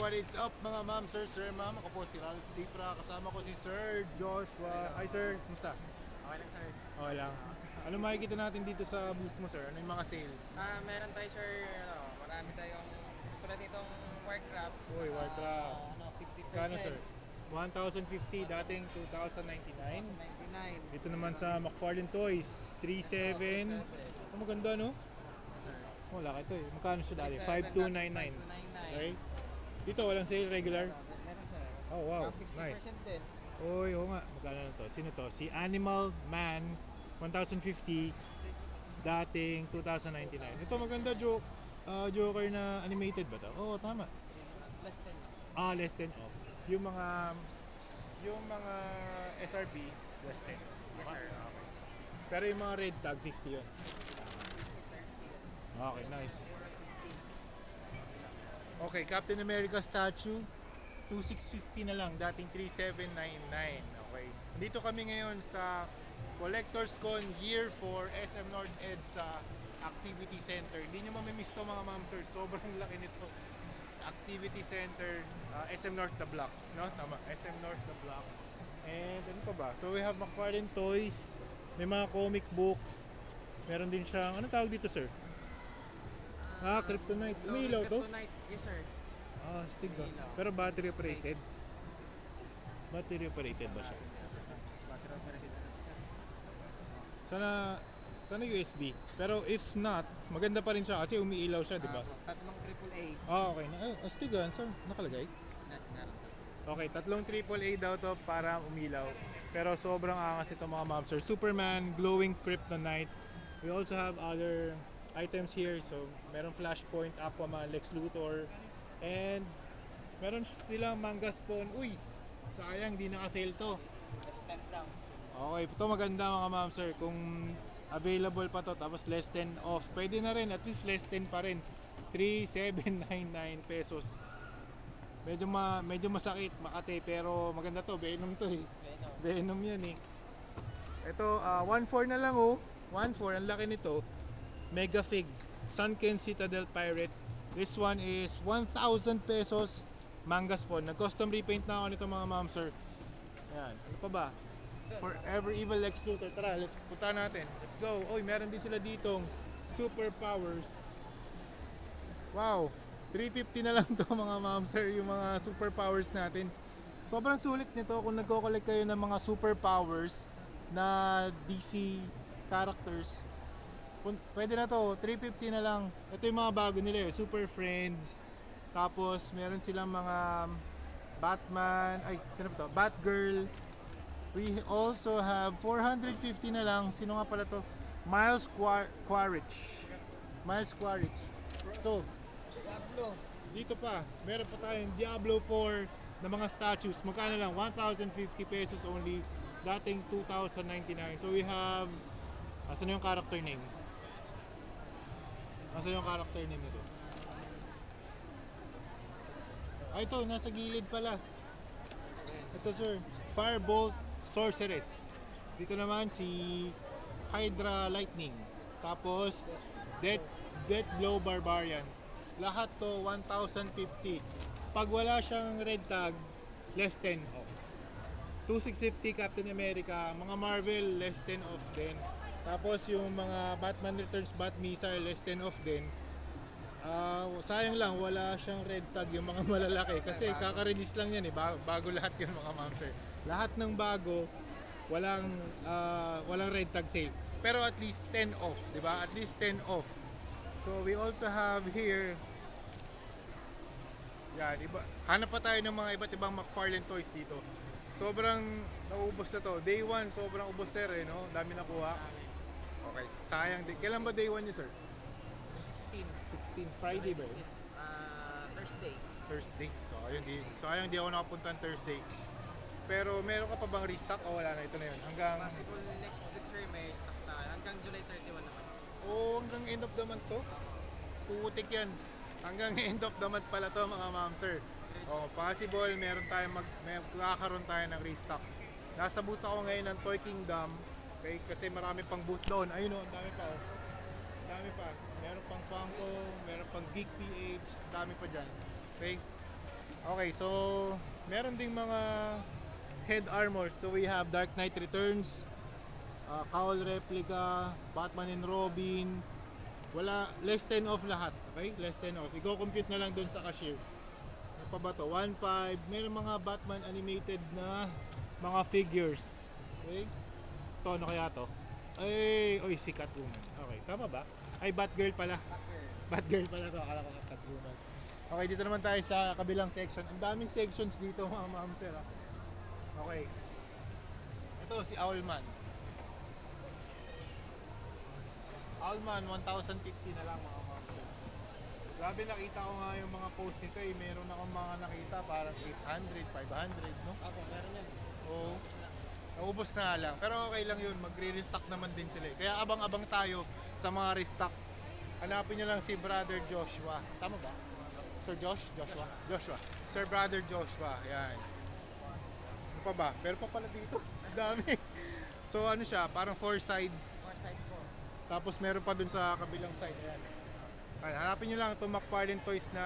what is up mga ma'am, sir, ma'am? Ako po si Ralph Cifra, kasama ko si Sir Joshua. Hi sir, kumusta? Okay lang sir. Okay lang. Ano makikita natin dito sa booth mo sir? Ano yung mga sale? Meron tayo sir, marami tayong tulad nitong Warcraft. Uy, Warcraft. 50%. Kano sir? 1,050, dating 2,099. 2,099. Dito naman sa McFarlane Toys, 3,700. Oh, maganda no? Sir. Oh, laki ito eh. Magkano siya dati? 5,299. 5,299. Okay. Dito walang sale, regular. Meron sir. Oh wow, 50% nice. din. Oy, oo nga. Magkano na to? Sino to? Si Animal Man, 1,050. Dating 2,099. Ito maganda joke. Joker na animated ba to? Oo, tama. Less than. Less than off. Yung mga SRP, less than. Yes sir. Okay. Pero yung mga red tag, 50 yun. Okay, nice. Okay, Captain America statue, 2,650 na lang, dating 3,799. Okay. Dito kami ngayon sa Collectors Con Year 4 SM North EDSA Activity Center. Hindi nyo mamimiss to mga ma'am sir, sobrang laki nito. Activity Center, SM North the Block, no? Tama, SM North the Block. And ano pa ba? So we have McFarlane Toys, may mga comic books. Meron din siyang, anong tawag dito sir? Kryptonite. Umiilaw to? Kryptonite. Yes sir. Astig ba? Umiilaw. Pero battery operated. Battery operated ba siya? Battery operated na sir. Sana USB. Pero if not, maganda pa rin siya kasi umiilaw siya, di ba? Tatlong AAA. Okay na. Astig sir. Nakalagay. Meron sir. Okay, tatlong AAA daw to para umilaw. Pero sobrang angas ito mga ma'am sir. Superman, glowing kryptonite. We also have other items here. So, meron Flashpoint, Aquaman, Lex Luthor. And meron silang manga spawn. Uy! Sayang, di naka-sale to. Less than lang. Okay, ito maganda mga ma'am sir. Kung available pa to, tapos less than off. Pwede na rin, at least less than pa rin. 3,799 pesos. Medyo masakit, Makati, pero maganda to. Venom to eh. Venom yan eh. Ito, 1.4 na lang oh. 1.4, ang laki nito. Mega Fig, Sunken Citadel Pirate. This one is 1,000 pesos. Manga spawn. Nag-custom repaint na ako nito mga ma'am sir. Yan. Ano pa ba? Forever Evil Lex Luthor. Tara, punta natin. Let's go. Oy, meron din sila ditong superpowers. Wow. 350 na lang to mga ma'am sir, yung mga superpowers natin. Sobrang sulit nito kung nagko-collect kayo ng mga superpowers na DC characters. Pwede na to, 350 na lang. Ito yung mga bago nila eh, Super Friends. Tapos meron silang mga Batman, sino ba to? Batgirl. We also have 450 na lang. Sino nga pala to? Miles Quaritch. Miles Quaritch. So, Diablo. dito pa, meron pa tayong Diablo 4 na mga statues. Magkano lang? 1,050 pesos only. Dating 2,099. So we have, asan yung character name? Asan yung character name nito? Ito, nasa gilid pala. Ito sir, Firebolt Sorceress. Dito naman si Hydra Lightning. Tapos Death Blow Barbarian. Lahat to 1,050. Pag wala siyang red tag, less 10 off. 2,650 Captain America, mga Marvel less 10 off din. Tapos yung mga Batman Returns Bat Missile less 10 off din. Sayang lang wala siyang red tag yung mga malalaki kasi kaka-release lang yan eh, bago lahat yun mga ma'am sir. Lahat ng bago walang red tag sale. Pero at least 10 off, 'di ba? At least 10 off. So we also have here, yan, hanap pa tayo ng mga iba't ibang McFarlane toys dito. Sobrang naubos na to. Day 1, sobrang ubos sir eh, no? Dami nakuha. Okay, sayang din. Kailan ba day 1 niyo sir? 16, Friday ba yun? Thursday. Thursday. Sayang di ako nakapunta ng Thursday. Pero meron ka pa bang restock o wala na, ito na yun? Hanggang Possible next week sir may stocks na. Hanggang July 31 naman. hanggang end of the month to? Putik yan. Hanggang end of the month pala to mga ma'am sir. Possible meron tayong magkakaroon tayo ng restocks. Nasa booth ako ngayon ng Toy Kingdom. Okay, kasi marami pang booth doon. Ayun ang dami pa oh. Dami pa. Meron pang Funko, meron pang Geek PH, dami pa dyan. Okay? Okay, so meron ding mga head armors. So we have Dark Knight Returns, Cowl Replica, Batman and Robin. Wala, less 10 off lahat. Okay? Less 10 off. I-compute na lang dun sa cashier. Ano pa ba to? 1.5. Meron mga Batman animated na mga figures. Okay? Ito, ano kaya to? Ay, oy, si Catwoman. Okay, tama ba? Ay, Batgirl pala. Batgirl pala to. Akala ko Catwoman. Okay, dito naman tayo sa kabilang section. Ang daming sections dito, mga ma'am sir. Okay. Ito, si Owlman. Owlman, 1,050 na lang, mga ma'am sir. Grabe, nakita ko nga yung mga post nito eh. Meron akong mga nakita parang 800, 500, no? Ako, meron yan. Oo. Naubos na lang. Pero okay lang yun. Magre-restock naman din sila eh. Kaya abang-abang tayo sa mga restock. Hanapin nyo lang si Brother Joshua. Tama ba? Sir Josh? Joshua? Joshua. Sir Brother Joshua. Yan. Ano pa ba? Pero pa pala dito. Ang dami. So ano siya? Parang 4 sides. 4 sides po. Tapos meron pa dun sa kabilang side. Ayan. Ayan. Hanapin nyo lang itong McFarlane Toys na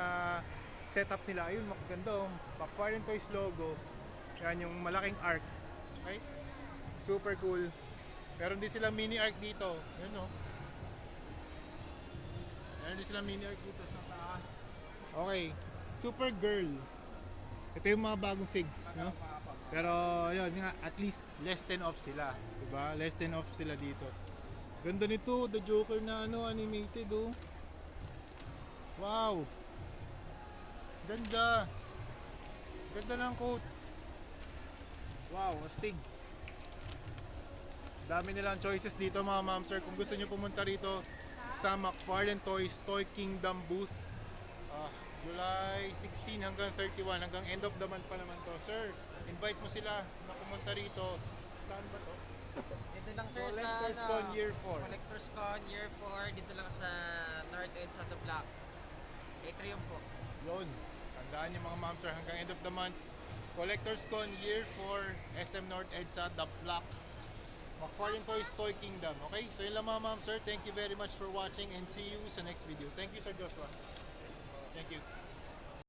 setup nila. Ayun, maganda oh. McFarlane Toys logo. Yan yung malaking arc. Okay? Super cool. Meron din silang mini arc dito. Yun oh. Meron din silang mini arc dito sa taas. Okay. Supergirl. Ito yung mga bagong figs, no? Pero yun nga, at least less 10 off sila, 'di ba? Less 10 off sila dito. Ganda nito, The Joker na ano, animated oh. Wow. Ganda. Ganda ng coat. Wow, astig. Dami nilang choices dito, mga ma'am sir. Kung gusto niyo pumunta rito sa McFarlane Toys Toy Kingdom booth, July 16 hanggang 31, hanggang end of the month pa naman to. Sir, invite mo sila na pumunta rito. Saan ba to? Dito lang sir Collectors sa Con Year 4. Collectors Con Year 4. Dito lang sa North Edge sa The Block. Atrium po. Yun. Tandaan niyo mga ma'am sir, hanggang end of the month. Collectors Con Year 4, SM North EDSA, The Block. McFarlane Toys Toy Kingdom. Okay? So yun lang mga ma'am sir. Thank you very much for watching and see you sa next video. Thank you Sir Joshua. Thank you.